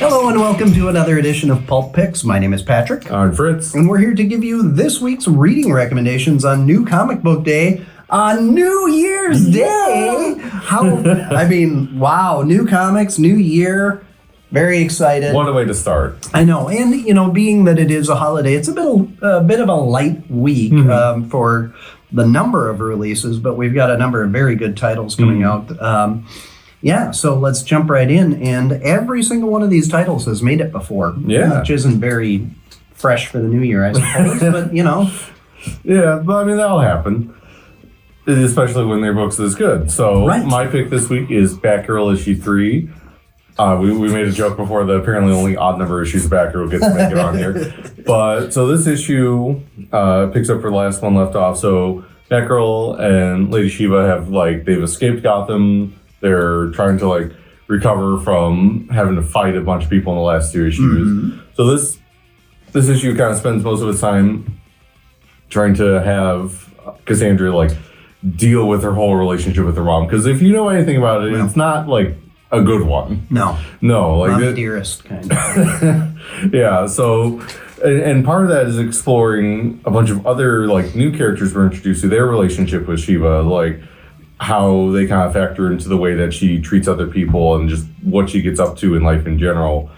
Hello and welcome to another edition of Pulp Picks. My name is Patrick. I'm Fritz. And we're here to give you this week's reading recommendations on New Comic Book Day on New Year's Day. Wow, new comics, new year. Very excited. What a way to start. I know. And, being that it is a holiday, it's a bit of a light week for the number of releases, but we've got a number of very good titles coming out. So let's jump right in. And every single one of these titles has made it before. Yeah. Which isn't very fresh for the new year, I suppose. But, Yeah, but that'll happen. Especially when their book's this good. So My pick this week is Batgirl issue 3. We made a joke before that apparently only odd number issues of Batgirl gets to make it on here. But so this issue picks up where the last one left off. So Batgirl and Lady Shiva they've escaped Gotham. They're trying to recover from having to fight a bunch of people in the last two issues. Mm-hmm. So this issue kind of spends most of its time trying to have Cassandra deal with her whole relationship with her mom. Because if you know anything about it, it's not a good one. No, Mommy dearest kind of. Yeah. So, and part of that is exploring a bunch of other new characters we're introduced to, their relationship with Shiva, how they kind of factor into the way that she treats other people and just what she gets up to in life in general.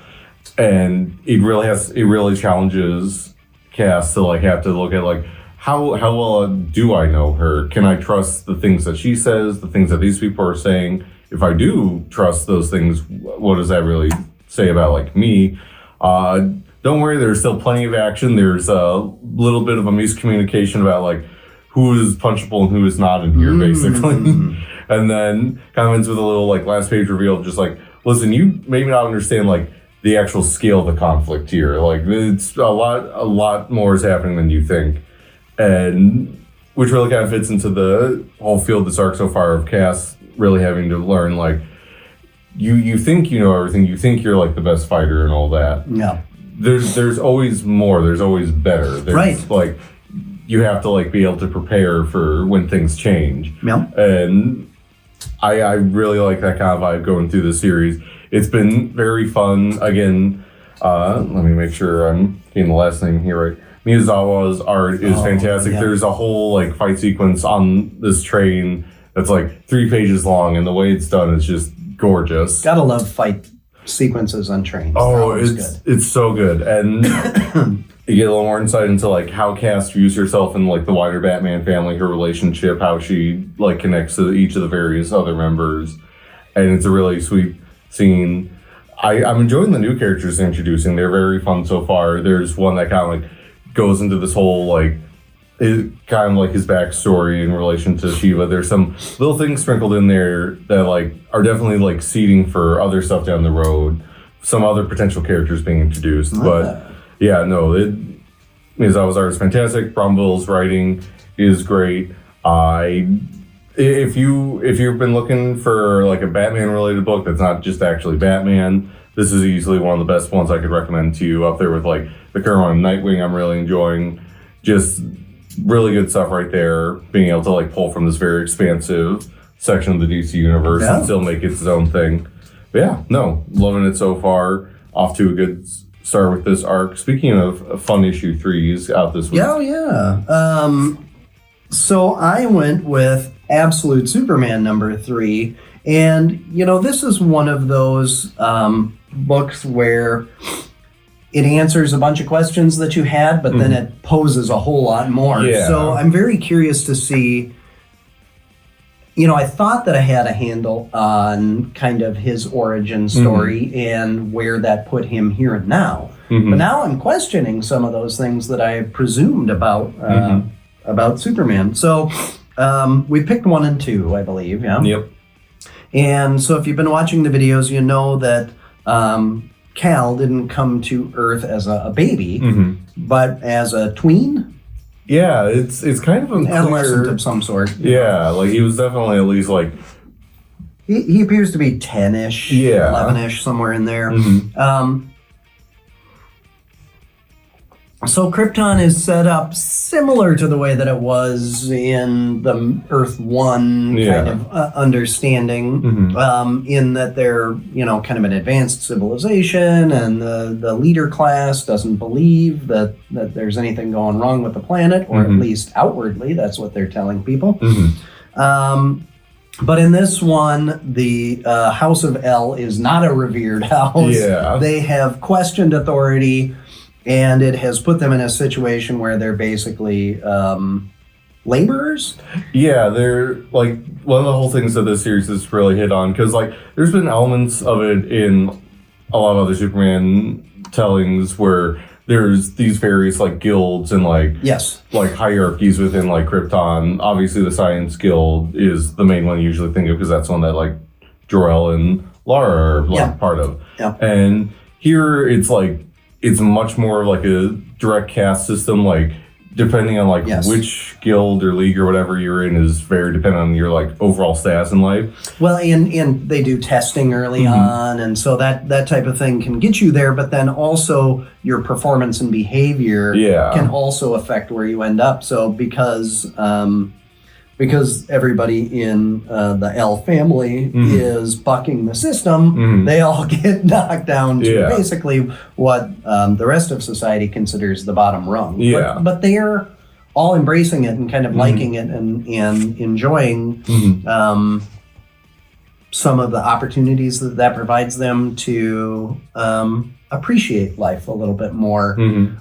And it really challenges Cass to have to look at how well do I know her? Can I trust the things that she says, the things that these people are saying? If I do trust those things, what does that really say about me? Don't worry, there's still plenty of action. There's a little bit of a miscommunication about who is punchable and who is not in here, basically. And then kind of ends with a little last page reveal of just listen, you maybe not understand the actual scale of the conflict here. It's a lot more is happening than you think. And which really kind of fits into the whole feel of this arc so far of Cass really having to learn you think you know everything, you think you're the best fighter and all that. Yeah. There's always more, there's always better. There's you have to be able to prepare for when things change. Yeah. And I really like that kind of vibe going through the series. It's been very fun. Again, let me make sure I'm getting the last name here right. Miyazawa's art is fantastic. Yeah. There's a whole fight sequence on this train that's 3 pages long, and the way it's done is just gorgeous. Gotta love fight sequences on trains. Oh, it's so good. And you get a little more insight into how Cass views herself in the wider Batman family, her relationship, how she connects to each of the various other members. And it's a really sweet scene. I'm enjoying the new characters they're introducing. They're very fun so far. There's one that kind of goes into this whole his backstory in relation to Shiva. There's some little things sprinkled in there that are definitely seeding for other stuff down the road. Some other potential characters being introduced, but yeah, no, Miyazawa's art is fantastic. Bromville's writing is great. If you've been looking for a Batman related book that's not just actually Batman, this is easily one of the best ones I could recommend to you. Up there with the current one, Nightwing, I'm really enjoying. Just really good stuff right there. Being able to pull from this very expansive section of the DC universe and still make it its own thing. But yeah, no, loving it so far. Off to a good start with this arc. Speaking of fun issue 3s out this week. So I went with Absolute Superman number 3. And, this is one of those books where it answers a bunch of questions that you had, but then it poses a whole lot more. Yeah. So I'm very curious to see, I thought that I had a handle on kind of his origin story and where that put him here and now. But now I'm questioning some of those things that I presumed about Superman. So we picked 1 and 2, I believe. Yeah. Yep. And so if you've been watching the videos, you know that Kal didn't come to Earth as a baby, but as a tween. Yeah, it's kind of unclear. Adolescent of some sort. Yeah, he was definitely at least He appears to be 10-ish, 11-ish, somewhere in there. So Krypton is set up similar to the way that it was in the Earth One kind of understanding, in that they're kind of an advanced civilization, and the leader class doesn't believe that there's anything going wrong with the planet, or at least outwardly, that's what they're telling people. But in this one, the House of El is not a revered house. Yeah. They have questioned authority. And it has put them in a situation where they're basically laborers. Yeah, they're like one of the whole things that this series has really hit on, because like there's been elements of it in a lot of other Superman tellings where there's these various like guilds and like hierarchies within like Krypton. Obviously, the Science Guild is the main one you usually think of, because that's one that like Jor-El and Lara are like part of. Yeah. And here it's like, it's much more like a direct caste system, like depending on like which guild or league or whatever you're in is very dependent on your like overall status in life. Well, and they do testing early on, and so that type of thing can get you there, but then also your performance and behavior can also affect where you end up. So because everybody in the L family is bucking the system, they all get knocked down to basically what the rest of society considers the bottom rung. Yeah. But they're all embracing it and kind of liking it and enjoying some of the opportunities that provides them to appreciate life a little bit more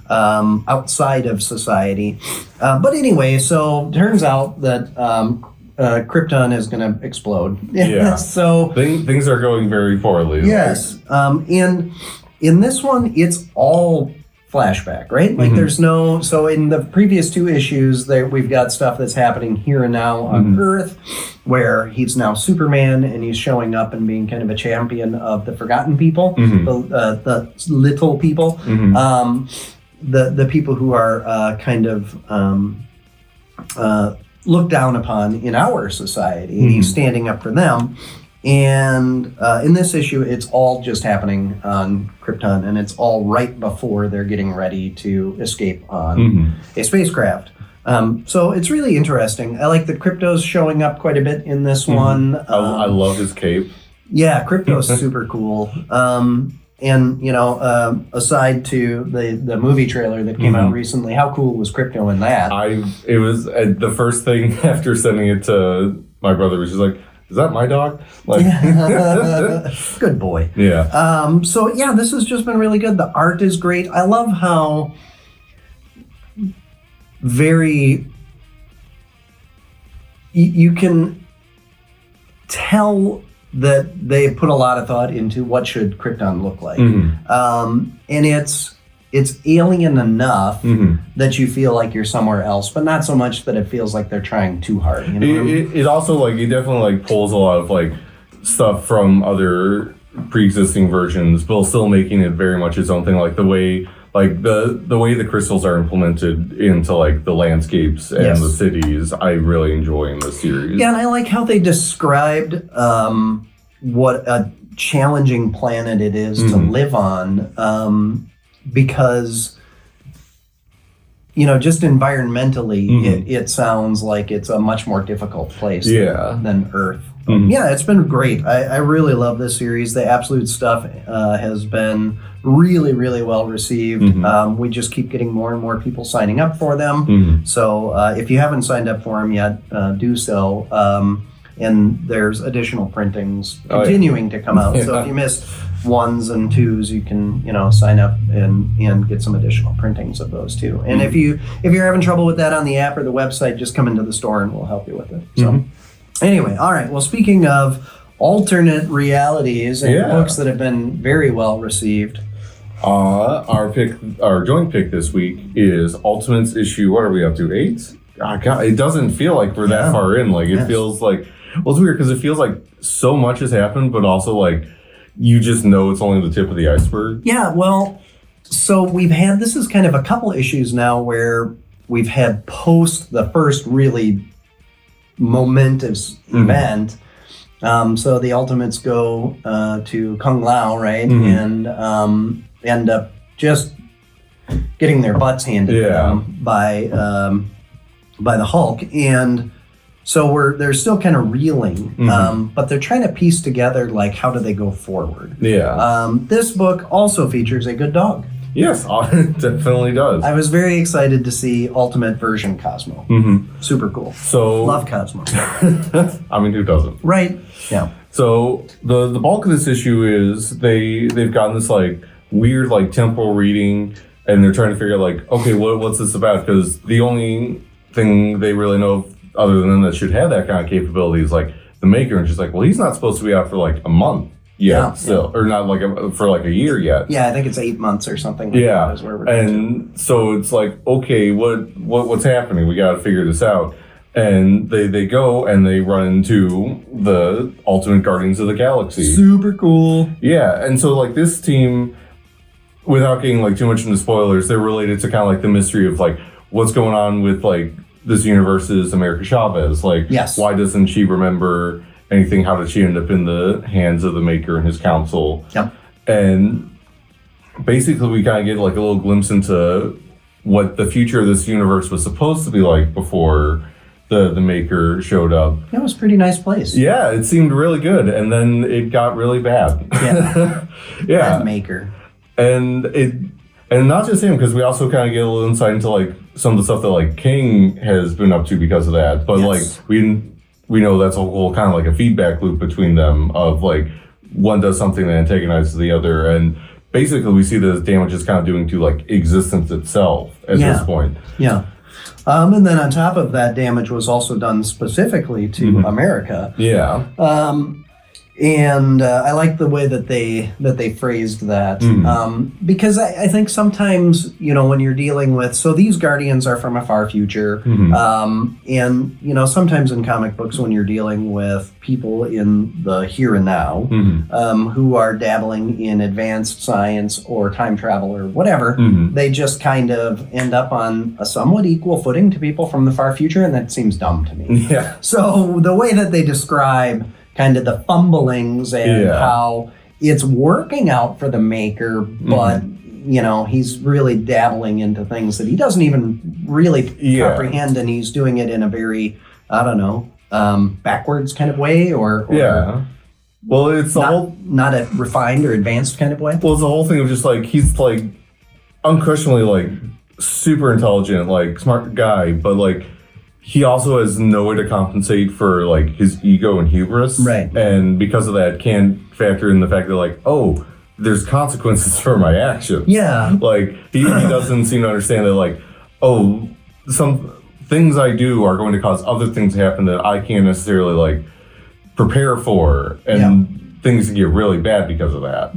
outside of society. But anyway, so turns out that Krypton is going to explode. Yeah. So things are going very poorly. Yes. And in this one, it's all flashback, right? Like there's no, so in the previous two issues we've got stuff that's happening here and now on Earth, where he's now Superman and he's showing up and being kind of a champion of the forgotten people, the little people, the people who are kind of looked down upon in our society, and he's standing up for them. And in this issue, it's all just happening on Krypton, and it's all right before they're getting ready to escape on a spacecraft. So it's really interesting. I like that Krypto's showing up quite a bit in this one. I love his cape. Yeah, Krypto's super cool. And, aside to the movie trailer that came out recently, how cool was Krypto in that? It was the first thing after sending it to my brother was just like, is that my dog? Like, good boy. Yeah. So yeah, this has just been really good. The art is great. I love how you can tell that they put a lot of thought into what should Krypton look like. And it's alien enough that you feel like you're somewhere else, but not so much that it feels like they're trying too hard. You know it also like it definitely like pulls a lot of like stuff from other pre-existing versions, but still making it very much its own thing. Like the way the crystals are implemented into like the landscapes and the cities, I really enjoy in this series. Yeah, and I like how they described what a challenging planet it is to live on. Because, just environmentally, it sounds like it's a much more difficult place than Earth. Yeah, it's been great. I really love this series. The Absolute stuff has been really, really well received. We just keep getting more and more people signing up for them. So if you haven't signed up for them yet, do so. And there's additional printings continuing to come out. So if you missed ones and twos, you can sign up and get some additional printings of those too. And if you're having trouble with that on the app or the website, just come into the store and we'll help you with it. So anyway, all right. Well, speaking of alternate realities and books that have been very well received, our joint pick this week is Ultimates issue. What are we up to? 8? God, it doesn't feel like we're that far in. Like it feels like, well, it's weird because it feels like so much has happened, but also like you just know it's only the tip of the iceberg. Yeah, well, so this is kind of a couple issues now where we've had post the first really momentous event. So the Ultimates go to Kung Lao, right? And end up just getting their butts handed to them by the Hulk, and so they're still kind of reeling, but they're trying to piece together like how do they go forward. This book also features a good dog. Yes, it definitely does. I was very excited to see Ultimate Version Cosmo. Super cool. So love Cosmo. I mean, who doesn't? Right. Yeah. So the bulk of this issue is they've gotten this like weird like temporal reading, and they're trying to figure out like, okay, what's this about? Because the only thing they really know of, other than that should have that kind of capability, is like the Maker, and she's like, well, he's not supposed to be out for like a month. Still, or not like for like a year yet. Yeah, I think it's 8 months or something. Like that is where we're and so it's like, okay, what's happening? We got to figure this out. And they go and they run into the Ultimate Guardians of the Galaxy. Super cool. Yeah, and so like this team, without getting like too much into spoilers, they're related to kind of like the mystery of like what's going on with like this universe's America Chavez. Like, why doesn't she remember anything? How did she end up in the hands of the Maker and his council? And basically we kind of get like a little glimpse into what the future of this universe was supposed to be like before the Maker showed up. It was a pretty nice place. Yeah, it seemed really good, and then it got really bad. Bad Maker. And not just him, because we also kind of get a little insight into like some of the stuff that like King has been up to because of that. But like we know that's a whole kind of like a feedback loop between them of like one does something that antagonizes the other, and basically we see the damage is kind of doing to like existence itself at this point. And then on top of that, damage was also done specifically to America. And I like the way that they phrased that, because I think sometimes, you know, when you're dealing with, so these Guardians are from a far future, and, you know, sometimes in comic books when you're dealing with people in the here and now, who are dabbling in advanced science or time travel or whatever, they just kind of end up on a somewhat equal footing to people from the far future, and that seems dumb to me. So the way that they describe kind of the fumblings and how it's working out for the Maker, but you know, he's really dabbling into things that he doesn't even really comprehend, and he's doing it in a very, I don't know, backwards kind of way, or well, it's not a refined or advanced kind of way. Well, it's the whole thing of just like he's like unquestionably like super intelligent, like smart guy, but like he also has no way to compensate for like his ego and hubris, and because of that can't factor in the fact that like, oh, there's consequences for my actions. Like he doesn't seem to understand that like, oh, some things I do are going to cause other things to happen that I can't necessarily like prepare for, and things can get really bad because of that.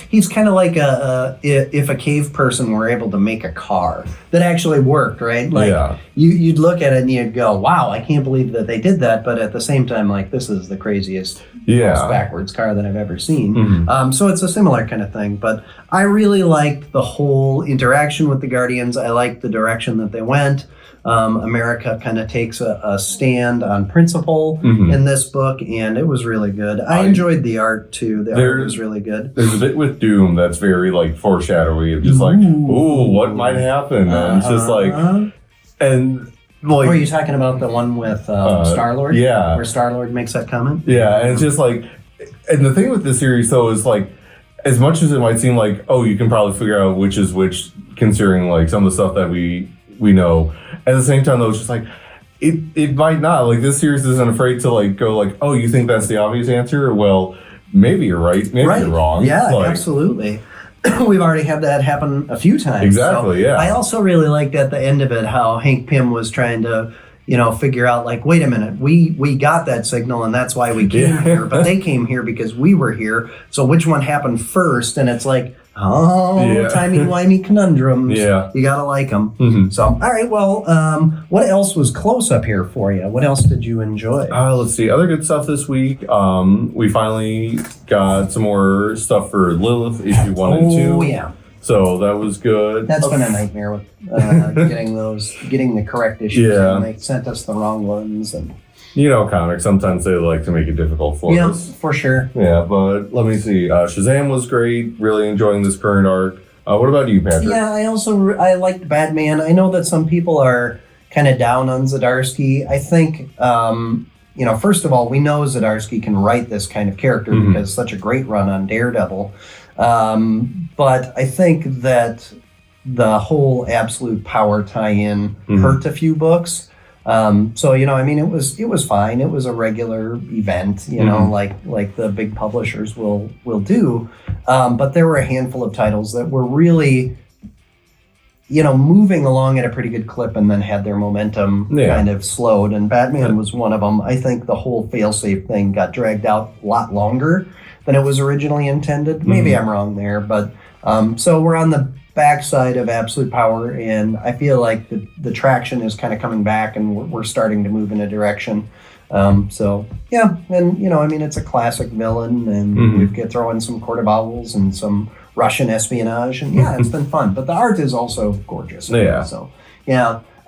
He's kind of like if a cave person were able to make a car that actually worked, right? Like you'd look at it and you'd go, wow, I can't believe that they did that. But at the same time, like, this is the craziest, most backwards car that I've ever seen. So it's a similar kind of thing. But I really liked the whole interaction with the Guardians. I liked the direction that they went. America kind of takes a stand on principle in this book, and it was really good. I enjoyed the art too. The art was really good. There's a bit with Doom that's very like foreshadowy of just like, ooh, what might happen? And it's just like, and like, are you talking about the one with Star-Lord? Yeah, where Star-Lord makes that comment. Yeah, and it's just like, and the thing with this series though is like, as much as it might seem like, oh, you can probably figure out which is which, considering like some of the stuff that we know. At the same time, though, it's just like, it might not. Like, this series isn't afraid to, like, go, like, oh, you think that's the obvious answer? Well, maybe you're right. Maybe you're wrong. Yeah, like, absolutely. We've already had that happen a few times. Exactly, so I also really liked at the end of it how Hank Pym was trying to, you know, figure out, like, wait a minute, we got that signal, and that's why we came here, but they came here because we were here. So which one happened first? And it's like, timey-wimey conundrums. You gotta like them. So, all right, well, what else was close up here for you? What else did you enjoy? Let's see. Other good stuff this week. We finally got some more stuff for Lilith, issue 1 and 2. Oh, yeah. So that was good. That's been a nightmare with getting the correct issues. And they sent us the wrong ones. And you know, comics, sometimes they like to make it difficult for us. Yeah, for sure. Yeah, but let me see. Shazam was great. Really enjoying this current arc. What about you, Patrick? Yeah, I liked Batman. I know that some people are kind of down on Zdarsky. I think, first of all, we know Zdarsky can write this kind of character because such a great run on Daredevil. But I think that the whole Absolute Power tie-in hurt a few books. It was fine. It was a regular event, like the big publishers will do. But there were a handful of titles that were really, moving along at a pretty good clip and then had their momentum kind of slowed. And Batman was one of them. I think the whole failsafe thing got dragged out a lot longer than it was originally intended. Maybe I'm wrong there, but so we're on the backside of Absolute Power, and I feel like the traction is kind of coming back, and we're starting to move in a direction. It's a classic villain, and we get throw in some Court of Owls and some Russian espionage, and it's been fun. But the art is also gorgeous. Yeah. So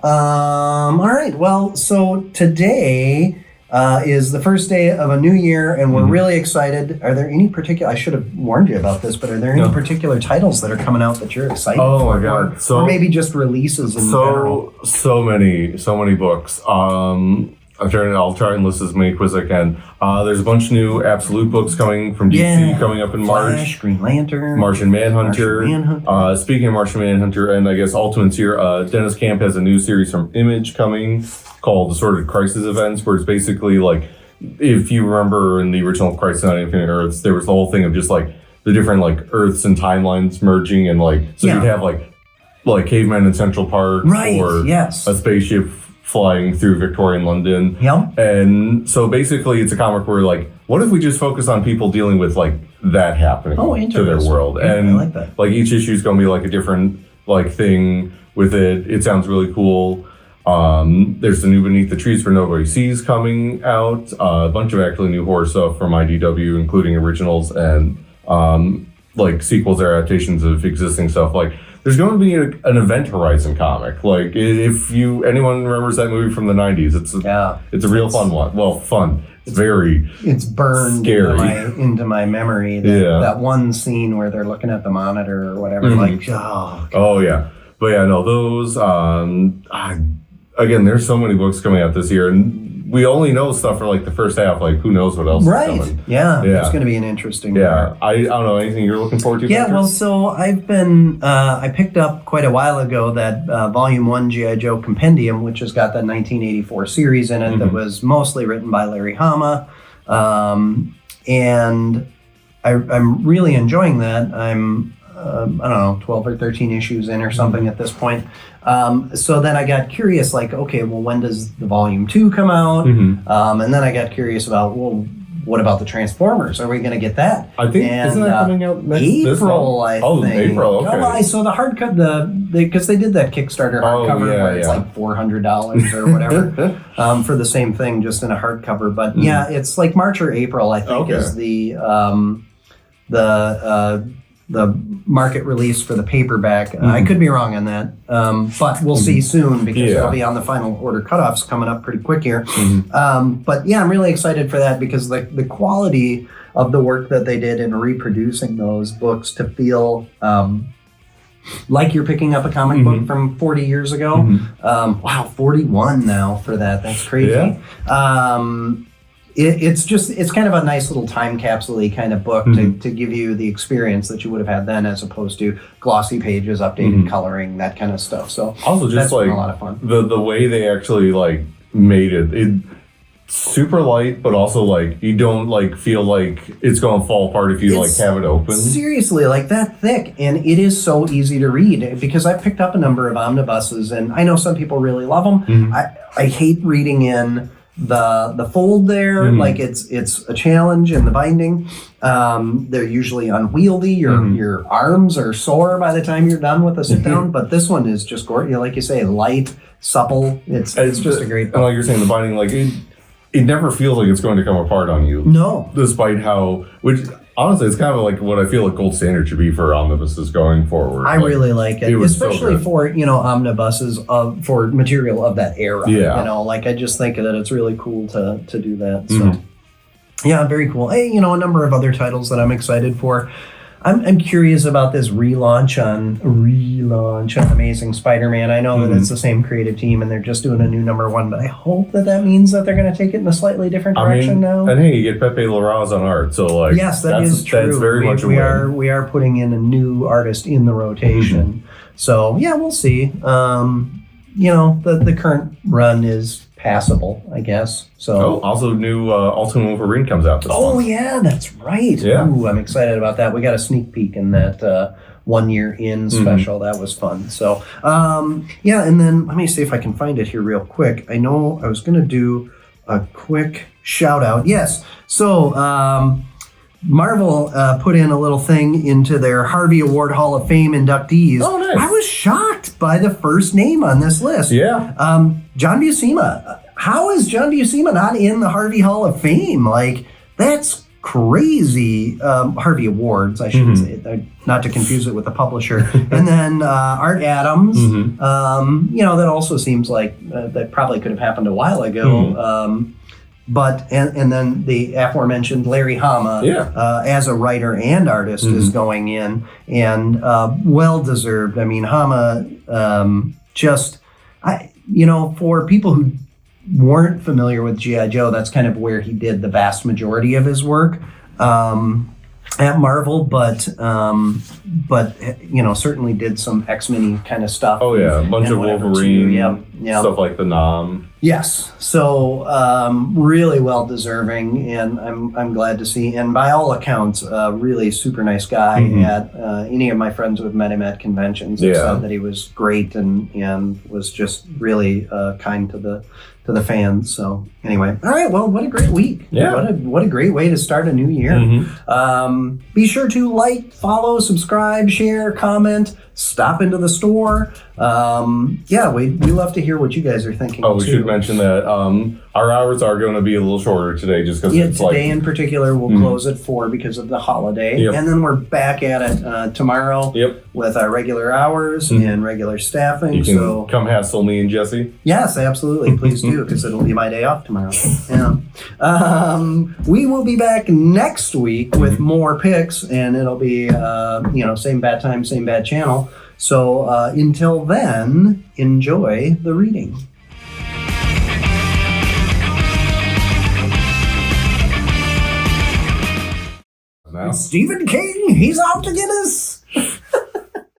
all right. Well, so today is the first day of a new year, and we're really excited. Are there any particular, I should have warned you about this, but are there any particular titles that are coming out that you're excited for? Oh my God. Or maybe just releases in general? So many books. I'll try and list as many as I can. There's a bunch of new Absolute books coming from DC coming up in March. Flash, Green Lantern, Martian Manhunter. Speaking of Martian Manhunter, and I guess Ultimates here, Dennis Camp has a new series from Image coming called Assorted Crisis Events, where it's basically like, if you remember in the original Crisis on Infinite Earths, there was the whole thing of just like the different like Earths and timelines merging, and like you'd have like cavemen in Central Park, or a spaceship flying through Victorian London. And so basically it's a comic where like, what if we just focus on people dealing with like that happening to their world? And I like that. Like each issue is going to be like a different like thing with it. It sounds really cool. There's the new Beneath the Trees for Nobody Sees coming out. A bunch of actually new horror stuff from IDW, including originals and like sequels or adaptations of existing stuff. Like there's going to be an Event Horizon comic. Like if anyone remembers that movie from the 90s, it's a real fun one. Well, fun. It's burned into my memory. That one scene where they're looking at the monitor or whatever. Those. Again, there's so many books coming out this year, and we only know stuff for like the first half. Like, who knows what else is coming? Yeah. It's going to be an interesting year. I don't know, anything you're looking forward to? Yeah, Patrick? Well, so I've been, I picked up quite a while ago that Volume 1 G.I. Joe Compendium, which has got that 1984 series in it that was mostly written by Larry Hama. And I'm really enjoying that. I'm, 12 or 13 issues in or something at this point. So then I got curious, like, okay, well, when does the Volume 2 come out? And then I got curious about, well, what about the Transformers? Are we going to get that? I think, isn't that coming out next April, I think. April, okay. I saw the hardcover, because they did that Kickstarter hardcover where it's like $400 or whatever for the same thing, just in a hardcover. But it's like March or April, I think, is the market release for the paperback. I could be wrong on that, but we'll see soon, because it'll be on the final order cutoffs coming up pretty quick here. But yeah, I'm really excited for that, because the quality of the work that they did in reproducing those books to feel like you're picking up a comic book from 40 years ago. 41 now for that. That's crazy. It's kind of a nice little time capsule-y kind of book to give you the experience that you would have had then, as opposed to glossy pages, updated coloring, that kind of stuff. So also just that's like been a lot of fun. The way they actually like made it super light, but also like you don't like feel like it's going to fall apart if you like have it open. Seriously, like that thick, and it is so easy to read, because I've picked up a number of omnibuses, and I know some people really love them. I hate reading in the fold there, like it's a challenge in the binding. They're usually unwieldy. Your arms are sore by the time you're done with a sit down. But this one is just gorgeous, like you say, light, supple. It's just a great book. And like you're saying, the binding, like it never feels like it's going to come apart on you. No, despite which honestly, it's kind of like what I feel like gold standard should be for omnibuses going forward. I really like it, especially so for omnibuses for material of that era. Like I just think that it's really cool to do that. So yeah, very cool. Hey, a number of other titles that I'm excited for. I'm curious about this relaunch on Amazing Spider-Man. I know that it's the same creative team and they're just doing a new #1, but I hope that means that they're going to take it in a slightly different direction now. And hey, you get Pepe Larraz on art, so like yes, that is true. That's very much a win. We are putting in a new artist in the rotation. So yeah, we'll see. The current run is passable, I guess. So also new Ultimate Wolverine comes out this month. Yeah, that's right. Yeah. Ooh, I'm excited about that. We got a sneak peek in that 1 year in special. That was fun. So and then let me see if I can find it here real quick. I know I was going to do a quick shout out. Yes. So Marvel put in a little thing into their Harvey Award Hall of Fame inductees. Oh, nice. I was shocked by the first name on this list. Yeah. John Buscema. How is John Buscema not in the Harvey Hall of Fame? Like, that's crazy. Harvey Awards, I should say, not to confuse it with the publisher. And then Art Adams, that also seems like that probably could have happened a while ago. But and then the aforementioned Larry Hama, as a writer and artist, is going in, and well deserved. I mean, Hama for people who weren't familiar with G.I. Joe, that's kind of where he did the vast majority of his work at Marvel, but certainly did some X-Men kind of stuff. Oh yeah, a bunch of Wolverine, stuff like the Nom. Yes, so really well deserving, and I'm glad to see. And by all accounts, really super nice guy. At any of my friends who have met him at conventions have said that he was great and was just really kind to the fans. So anyway, all right. Well, what a great week! Yeah, what a great way to start a new year. Be sure to like, follow, subscribe, share, comment. Stop into the store. We love to hear what you guys are thinking. We should mention that our hours are going to be a little shorter today, just because today in particular we'll close at 4 because of the holiday, and then we're back at it tomorrow with our regular hours and regular staffing. You can come hassle me and Jesse. Yes, absolutely. Please do, because it'll be my day off tomorrow. We will be back next week with more picks, and it'll be same bad time, same bad channel. So until then, enjoy the reading. Stephen King, he's out to get us.